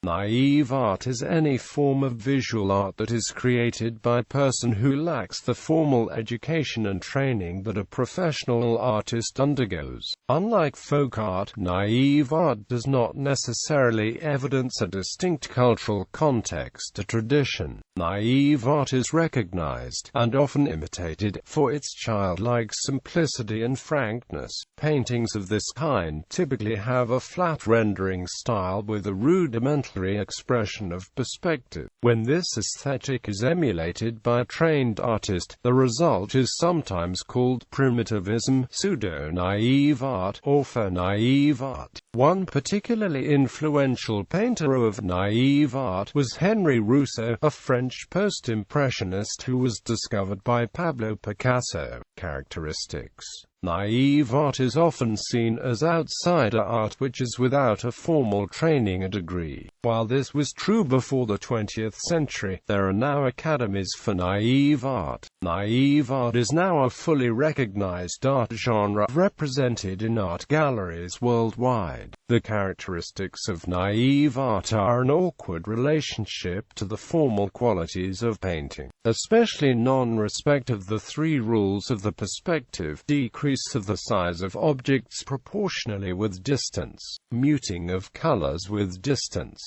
Naive art is any form of visual art that is created by a person who lacks the formal education and training that a professional artist undergoes. Unlike folk art, naive art does not necessarily evidence a distinct cultural context or tradition. Naive art is recognized, and often imitated, for its childlike simplicity and frankness. Paintings of this kind typically have a flat rendering style with a rudimentary expression of perspective. When this aesthetic is emulated by a trained artist, the result is sometimes called primitivism, pseudo-naive art, or faux-naive art. One particularly influential painter of naive art was Henri Rousseau, a French post-impressionist who was discovered by Pablo Picasso. Characteristics: naive art is often seen as outsider art which is without a formal training or degree. While this was true before the 20th century, there are now academies for naive art. Naive art is now a fully recognized art genre, represented in art galleries worldwide. The characteristics of naive art are an awkward relationship to the formal qualities of painting, especially non-respect of the three rules of the perspective, decrease of the size of objects proportionally with distance, muting of colors with distance,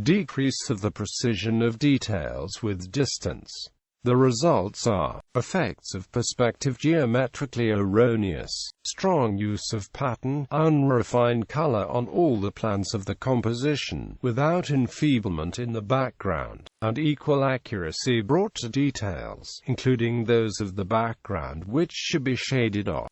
decrease of the precision of details with distance. The results are effects of perspective geometrically erroneous, strong use of pattern, unrefined color on all the plans of the composition, without enfeeblement in the background, and equal accuracy brought to details, including those of the background which should be shaded off.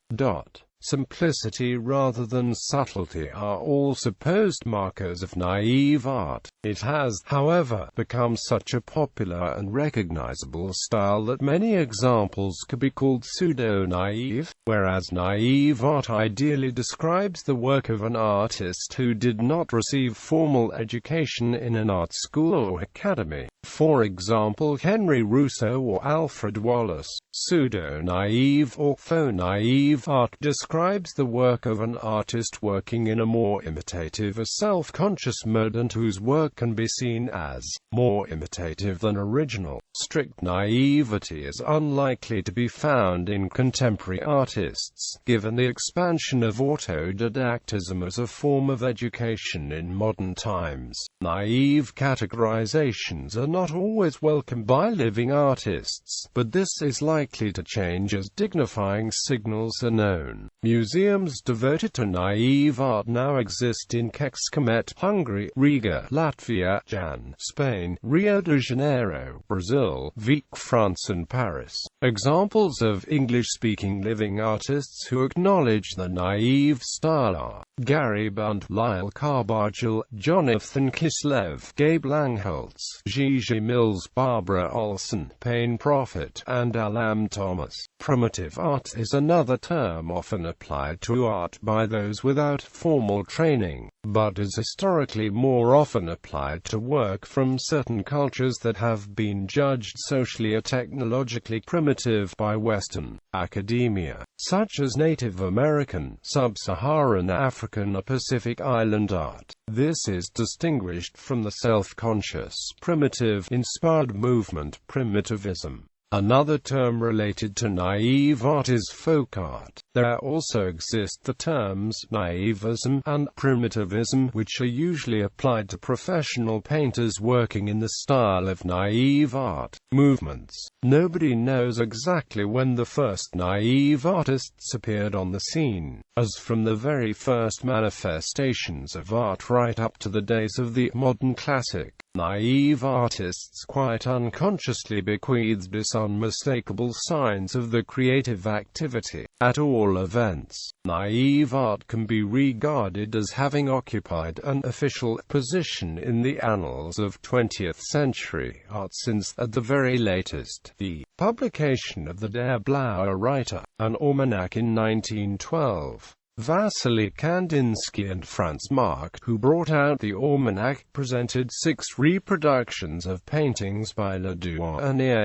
Simplicity rather than subtlety are all supposed markers of naive art. It has, however, become such a popular and recognizable style that many examples could be called pseudo-naive, whereas naive art ideally describes the work of an artist who did not receive formal education in an art school or academy. For example, Henri Rousseau or Alfred Wallace. Pseudo-naive or faux-naive art describes the work of an artist working in a more imitative or self-conscious mode and whose work can be seen as more imitative than original. Strict naivety is unlikely to be found in contemporary artists, given the expansion of autodidactism as a form of education in modern times. Naive categorizations are not always welcomed by living artists, but this is likely to change as dignifying signals are known. Museums devoted to naive art now exist in Kecskemét, Hungary, Riga, Latvia, Jan, Spain, Rio de Janeiro, Brazil, Vic, France and Paris. Examples of English-speaking living artists who acknowledge the naive style are Gary Bunt, Lyle Carbajal, Jonathan Kislev, Gabe Langholtz, Gigi Mills, Barbara Olson, Payne Prophet, and Alam Thomas. Primitive art is another term often applied to art by those without formal training, but is historically more often applied to work from certain cultures that have been judged socially or technologically primitive by Western academia, such as Native American, Sub-Saharan African or Pacific Island art. This is distinguished from the self-conscious, primitive-inspired movement, primitivism. Another term related to naive art is folk art. There also exist the terms naivism and primitivism, which are usually applied to professional painters working in the style of naive art movements. Nobody knows exactly when the first naive artists appeared on the scene, as from the very first manifestations of art right up to the days of the modern classic. Naive artists quite unconsciously bequeathed us unmistakable signs of the creative activity. At all events, naive art can be regarded as having occupied an official position in the annals of 20th century art since, at the very latest, the publication of the Der blaue Reiter, an almanac in 1912. Vasily Kandinsky and Franz Marc, who brought out the almanac, presented 6 reproductions of paintings by Le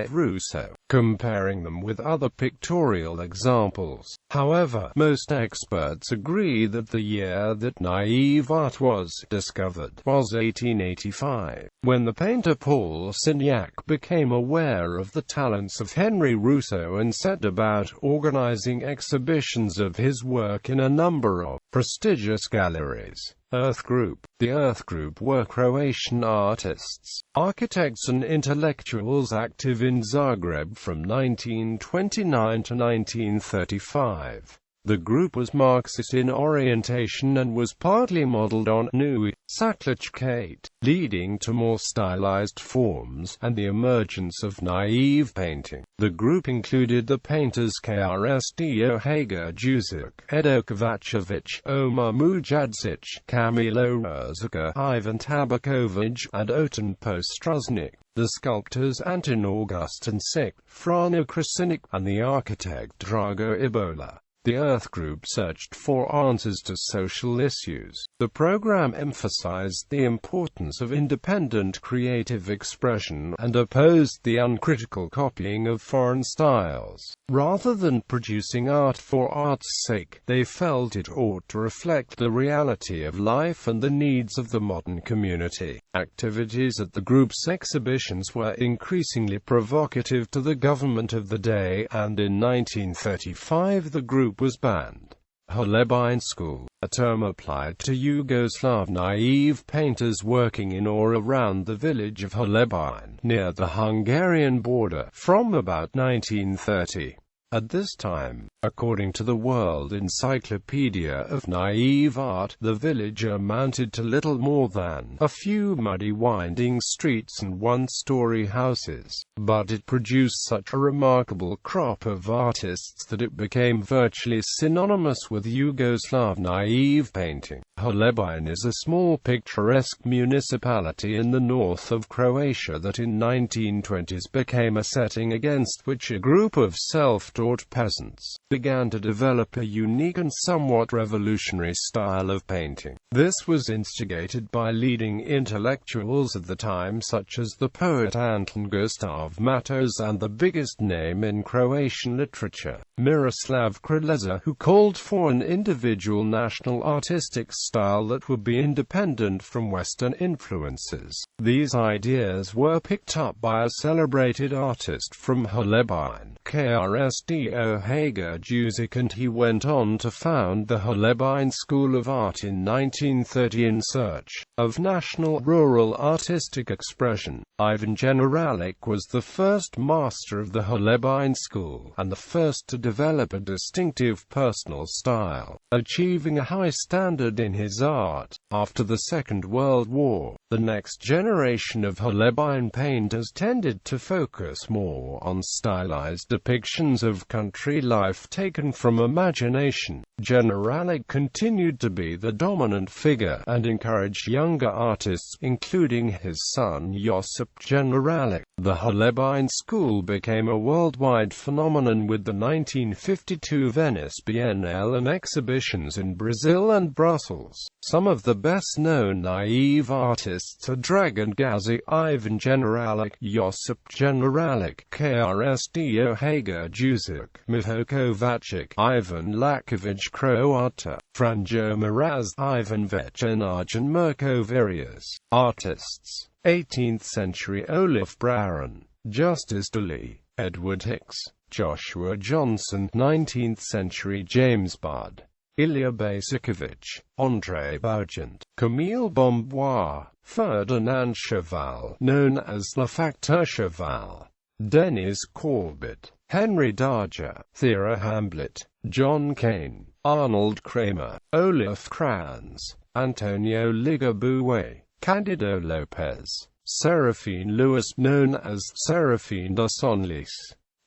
Rousseau, comparing them with other pictorial examples. However, most experts agree that the year that naive art was discovered was 1885, when the painter Paul Signac became aware of the talents of Henry Rousseau and set about organizing exhibitions of his work in a number of prestigious galleries. Earth Group. The Earth Group were Croatian artists, architects and intellectuals active in Zagreb from 1929 to 1935. The group was Marxist in orientation and was partly modeled on Nui, Saklichkate, leading to more stylized forms, and the emergence of naive painting. The group included the painters Krsto Hager Jusic, Edo Kovacevic, Omar Mujadzic, Kamilo Ruzika, Ivan Tabakovic, and Otan Postruznik, the sculptors Anton Augustin Sik, Frano Krasinic, and the architect Drago Ibola. The Earth Group searched for answers to social issues. The program emphasized the importance of independent creative expression and opposed the uncritical copying of foreign styles. Rather than producing art for art's sake, they felt it ought to reflect the reality of life and the needs of the modern community. Activities at the group's exhibitions were increasingly provocative to the government of the day, and in 1935 the group was banned. Holbein School, a term applied to Yugoslav naive painters working in or around the village of Holbein, near the Hungarian border, from about 1930. At this time, according to the World Encyclopedia of Naive Art, the village amounted to little more than a few muddy winding streets and one-story houses, but it produced such a remarkable crop of artists that it became virtually synonymous with Yugoslav naive painting. Holbein is a small picturesque municipality in the north of Croatia that in 1920s became a setting against which a group of self-taught peasants began to develop a unique and somewhat revolutionary style of painting. This was instigated by leading intellectuals of the time such as the poet Anton Gustav Matos and the biggest name in Croatian literature, Miroslav Kraleza, who called for an individual national artistic style that would be independent from Western influences. These ideas were picked up by a celebrated artist from Holbein, Krsto Hager Jusic, and he went on to found the Holbein School of Art in 1930 in search of national rural artistic expression. Ivan Generalic was the first master of the Holbein School, and the first to develop a distinctive personal style, achieving a high standard in his art. After the Second World War, the next generation of Holbein painters tended to focus more on stylized depictions of country life taken from imagination. Generalic continued to be the dominant figure and encouraged younger artists, including his son Josip Generalic. The Holbein School became a worldwide phenomenon with the 1952 Venice Biennale and exhibitions in Brazil and Brussels. Some of the best-known naive artists are Dragan Gazi, Ivan Generalic, Josip Generalic, Krsto Hager Jusic, Miho Kovacic, Ivan Lakovic Croata, Franjo Miraz, Ivan Vecinac and Mirko Verias. Artists: 18th century Olaf Braun, Justice Dooley, Edward Hicks, Joshua Johnson, 19th century James Budd, Ilya Basikovich, André Baugent, Camille Bombois, Ferdinand Cheval, known as Le Facteur Cheval, Denis Corbett, Henry Darger, Thera Hamblett, John Kane, Arnold Kramer, Olaf Kranz, Antonio Ligabue, Candido Lopez, Seraphine Lewis, known as Seraphine de Senlis,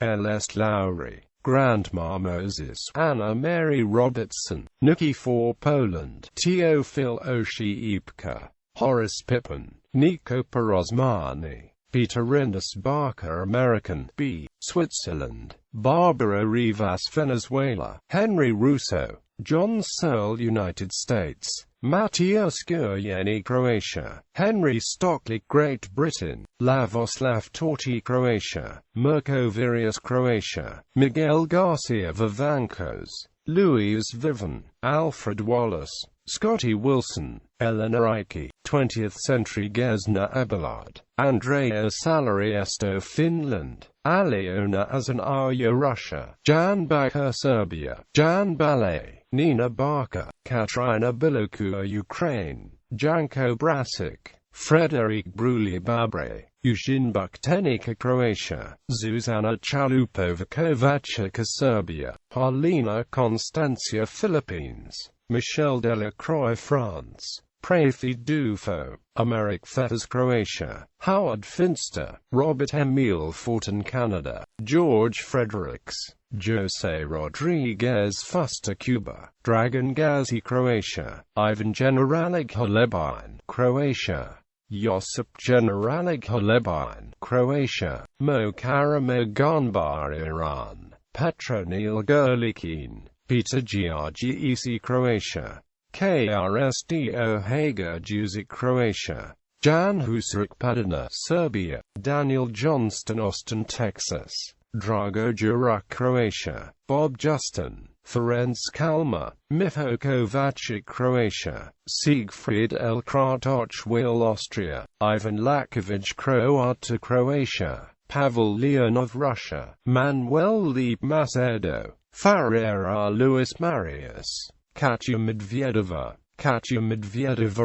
L.S. Lowry, Grandma Moses, Anna Mary Robertson, Nikki for Poland, Teofil Oshiepka, Horace Pippin, Nico Pirosmani, Peter Rindus Barker, American, B. Switzerland, Barbara Rivas, Venezuela, Henry Rousseau, John Searle, United States; Matthias Gurjeni, Croatia; Henry Stockley, Great Britain; Lavoslav Torti, Croatia; Mirko Virius, Croatia; Miguel Garcia Vivancos; Louis Vivan; Alfred Wallace; Scotty Wilson; Eleanor Ike; 20th century Gesna Abelard; Andrea Salariesto, Finland; Aliona Azanaya, Russia; Jan Baker, Serbia; Jan Ballet; Nina Barker; Katrina Biloku, Ukraine; Janko Brasic; Frederic Bruli Babre; Eugene Buktenica, Croatia; Zuzana Chalupova Kovacica, Serbia; Paulina Constancia, Philippines; Michel Delacroix, France; Prafi Dufo; Americ Fetters, Croatia; Howard Finster; Robert Emile Fortin, Canada; George Fredericks; Jose Rodriguez Fuster, Cuba; Dragan Gazi, Croatia; Ivan Generalic Holebine, Croatia; Josip Generalic Holebine, Croatia; Mo Karamoganbar, Iran; Petronil Gurlikin; Peter Giorgec, Croatia; KRSDO Hager Juzic, Croatia; Jan Husrik Padina, Serbia; Daniel Johnston, Austin, Texas; Drago Juruk, Croatia; Bob Justin; Ferenc Kalma; Miho Kovacic, Croatia; Siegfried L. Kratoch, Will, Austria; Ivan Lakovic, Croata, Croatia; Pavel Leonov, Russia; Manuel Leap Macedo; Farera Luis Marius; Katya Medvedeva;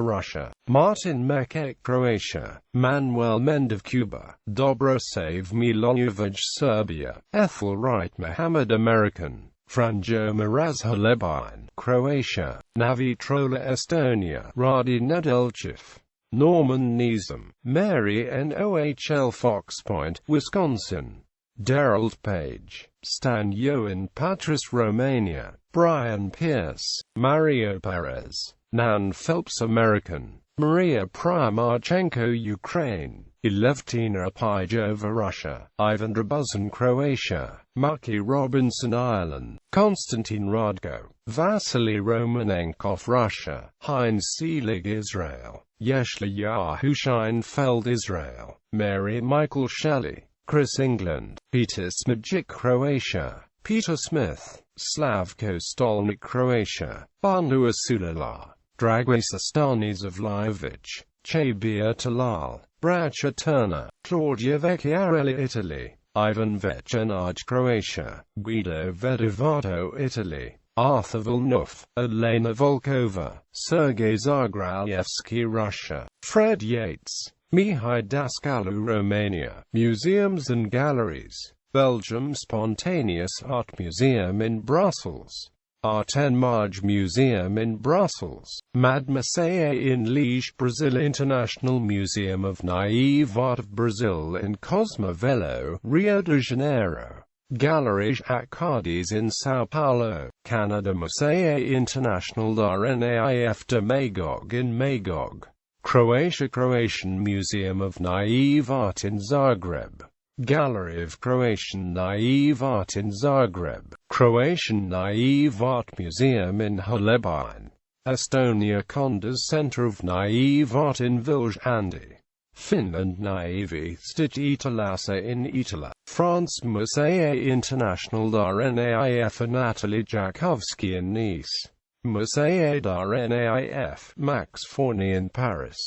Russia; Martin Mekek, Croatia; Manuel Mendev, Cuba; Dobrosav Milojevic, Serbia; Ethelwright Mohammed, American; Franjo Miraz Holebine, Croatia; Navi Trola, Estonia; Radi Nedelchev; Norman Nizam; Mary Nohl Fox Point, Wisconsin; Derald Page; Stan Yoen Patras, Romania; Brian Pierce; Mario Perez; Nan Phelps, American; Maria Primarchenko, Ukraine; Elevtina Pijova, Russia; Ivan Drabuzin, Croatia; Maki Robinson, Ireland; Konstantin Rodko; Vasily Romanenkov, Russia; Heinz Selig, Israel; Yeshliyahu Scheinfeld, Israel; Mary Michael Shelley; Chris, England; Peter Smijic, Croatia; Peter Smith; Slavko Stolnik, Croatia; Banu Asulala; Dragwisa Stanislavljevic; Chabir Talal; Bracha Turner; Claudia Vecchiarelli, Italy; Ivan Vechanaj, Croatia; Guido Vedovato, Italy; Arthur Volnov; Elena Volkova; Sergei Zagralevsky, Russia; Fred Yates; Mihai Dascalu, Romania; Museums and galleries: Belgium; Spontaneous Art Museum in Brussels; Art en Marge Museum in Brussels; Madmaceia in Liege, Brazil; International Museum of Naive Art of Brazil in Cosmovelo, Rio de Janeiro; Galleries Acades in São Paulo, Canada; Musea International d'Art de Magog in Magog, Croatia; Croatian Museum of Naive Art in Zagreb; Gallery of Croatian Naive Art in Zagreb; Croatian Naive Art Museum in Holebine; Estonia; Kondas Center of Naive Art in Viljandi; Finland; Naive Stitch Italasa in Itala; France; Musea International d'Art for Natalie Jakovsky in Nice; Musée d'Art Max Fournier in Paris;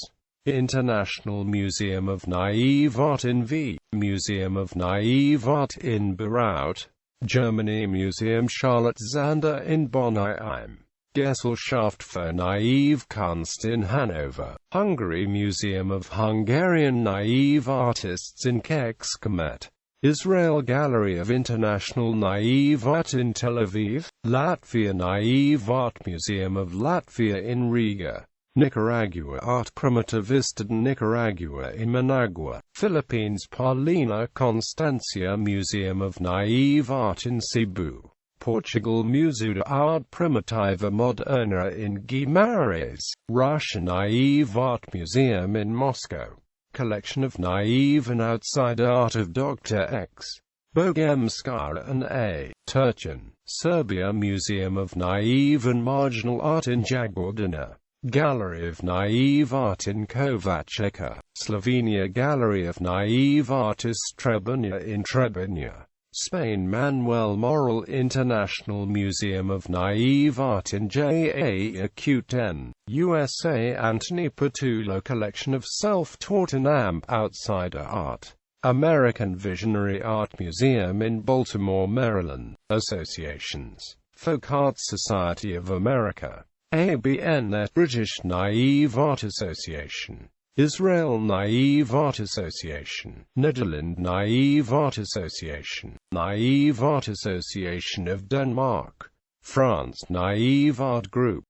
International Museum of Naive Art in V, Museum of Naive Art in Beraut, Germany; Museum Charlotte Zander in Bonn-Im; Gesellschaft für Naive Kunst in Hanover, Hungary; Museum of Hungarian Naive Artists in Kecskemét, Israel; Gallery of International Naive Art in Tel Aviv, Latvia; Naive Art Museum of Latvia in Riga, Nicaragua; Art Primitivista de Nicaragua in Managua, Philippines; Paulina Constancia Museum of Naive Art in Cebu, Portugal; Museu de Arte Primitiva Moderna in Guimarães, Russia; Naive Art Museum in Moscow, Collection of Naive and Outside Art of Dr. X. Bogomskaya and A. Turchin, Serbia, Museum of Naive and Marginal Art in Jagodina, Gallery of Naive Art in Kovačica, Slovenia, Gallery of Naive Artists Treblinka in Treblinka, Spain, Manuel Morel International Museum of Naive Art in Jaaquten, USA, Anthony Patullo Collection of Self-Taught and Outsider Art, American Visionary Art Museum in Baltimore, Maryland, Associations, Folk Art Society of America, ABN, British Naive Art Association, Israel Naive Art Association, Netherlands Naive Art Association, Naive Art Association of Denmark, France Naive Art Group.